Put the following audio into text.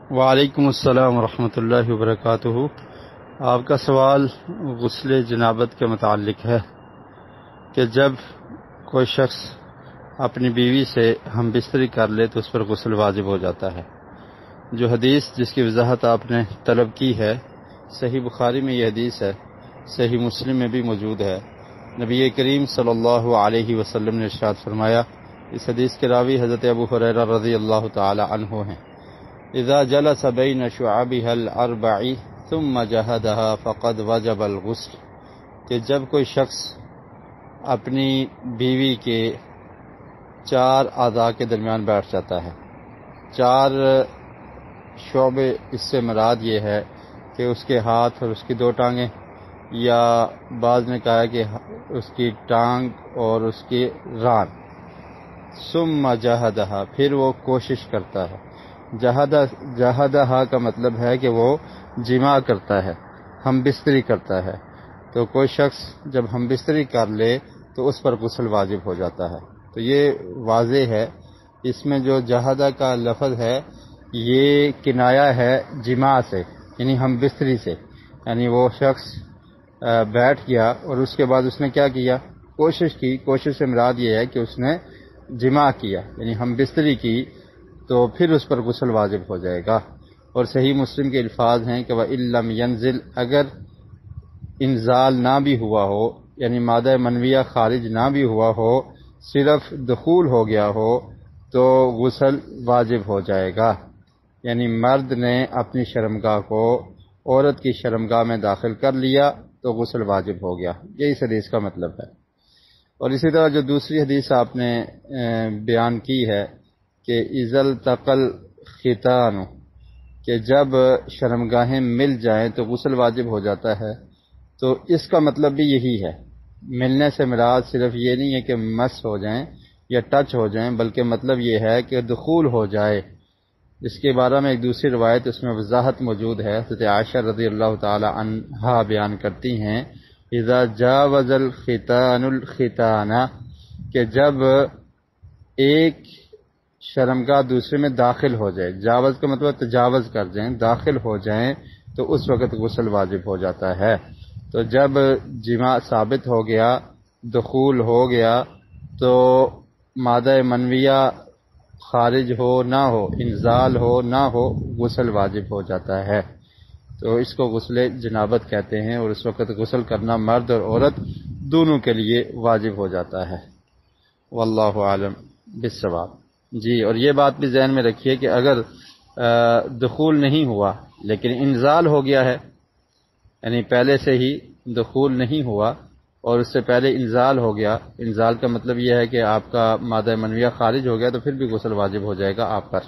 وعلیکم السلام ورحمۃ اللہ وبرکاتہ۔ آپ کا سوال غسل جنابت کے متعلق ہے کہ جب کوئی شخص اپنی بیوی سے ہم بستری کر لے تو اس پر غسل واجب ہو جاتا ہے۔ جو حدیث جس کی وضاحت آپ نے طلب کی ہے، صحیح بخاری میں یہ حدیث ہے، صحیح مسلم میں بھی موجود ہے۔ نبی کریم صلی اللہ علیہ وسلم نے ارشاد فرمایا، اس حدیث کے راوی حضرت ابو ہریرہ رضی اللہ تعالی عنہ ہیں، اذا جلس بین شعابها الاربع ثم جہدها فقد وجب الغسل، کہ جب کوئی شخص اپنی بیوی کے 4 اعضاء کے درمیان بیٹھ جاتا ہے، 4 شعبے، اس سے مراد یہ ہے کہ اس کے ہاتھ اور اس کی 2 ٹانگیں، یا بعض نے کہا ہے کہ اس کی ٹانگ اور اس کی ران، ثم جہدها، پھر وہ کوشش کرتا ہے۔ جہدہا کا مطلب ہے کہ وہ جماع کرتا ہے، ہم بستری کرتا ہے۔ تو کوئی شخص جب ہم بستری کر لے تو اس پر غسل واجب ہو جاتا ہے۔ تو یہ واضح ہے، اس میں جو جہدہ کا لفظ ہے یہ کنایہ ہے جماع سے، یعنی ہم بستری سے، یعنی وہ شخص بیٹھ گیا اور اس کے بعد اس نے کیا کیا، کوشش کی۔ کوشش سے مراد یہ ہے کہ اس نے جماع کیا، یعنی ہم بستری کی، تو پھر اس پر غسل واجب ہو جائے گا۔ اور صحیح مسلم کے الفاظ ہیں کہ وَإِن لَّمْ يَنزِلْ، اگر انزال نہ بھی ہوا ہو، یعنی مادہ منویہ خارج نہ بھی ہوا ہو، صرف دخول ہو گیا ہو، تو غسل واجب ہو جائے گا۔ یعنی مرد نے اپنی شرمگاہ کو عورت کی شرمگاہ میں داخل کر لیا تو غسل واجب ہو گیا، یہی اس حدیث کا مطلب ہے۔ اور اسی طرح جو دوسری حدیث آپ نے بیان کی ہے کہ اذا التقى الختان، کہ جب شرمگاہیں مل جائیں تو غسل واجب ہو جاتا ہے، تو اس کا مطلب بھی یہی ہے۔ ملنے سے مراد صرف یہ نہیں ہے کہ مس ہو جائیں یا ٹچ ہو جائیں، بلکہ مطلب یہ ہے کہ دخول ہو جائے۔ اس کے بارے میں ایک دوسری روایت، اس میں وضاحت موجود ہے، حضرت عائشہ رضی اللہ تعالی عنہا بیان کرتی ہیں، اذا جاوز الختان الختان، کہ جب ایک شرمگاہ دوسرے میں داخل ہو جائے، جاوز کا مطلب تجاوز کر جائیں، داخل ہو جائیں، تو اس وقت غسل واجب ہو جاتا ہے۔ تو جب جماع ثابت ہو گیا، دخول ہو گیا، تو مادہ منویہ خارج ہو نہ ہو، انزال ہو نہ ہو، غسل واجب ہو جاتا ہے۔ تو اس کو غسل جنابت کہتے ہیں، اور اس وقت غسل کرنا مرد اور عورت دونوں کے لیے واجب ہو جاتا ہے۔ واللہ عالم بالصواب۔ جی، اور یہ بات بھی ذہن میں رکھیے کہ اگر دخول نہیں ہوا لیکن انزال ہو گیا ہے، یعنی پہلے سے ہی دخول نہیں ہوا اور اس سے پہلے انزال ہو گیا، انزال کا مطلب یہ ہے کہ آپ کا مادہ منویہ خارج ہو گیا، تو پھر بھی غسل واجب ہو جائے گا آپ پر۔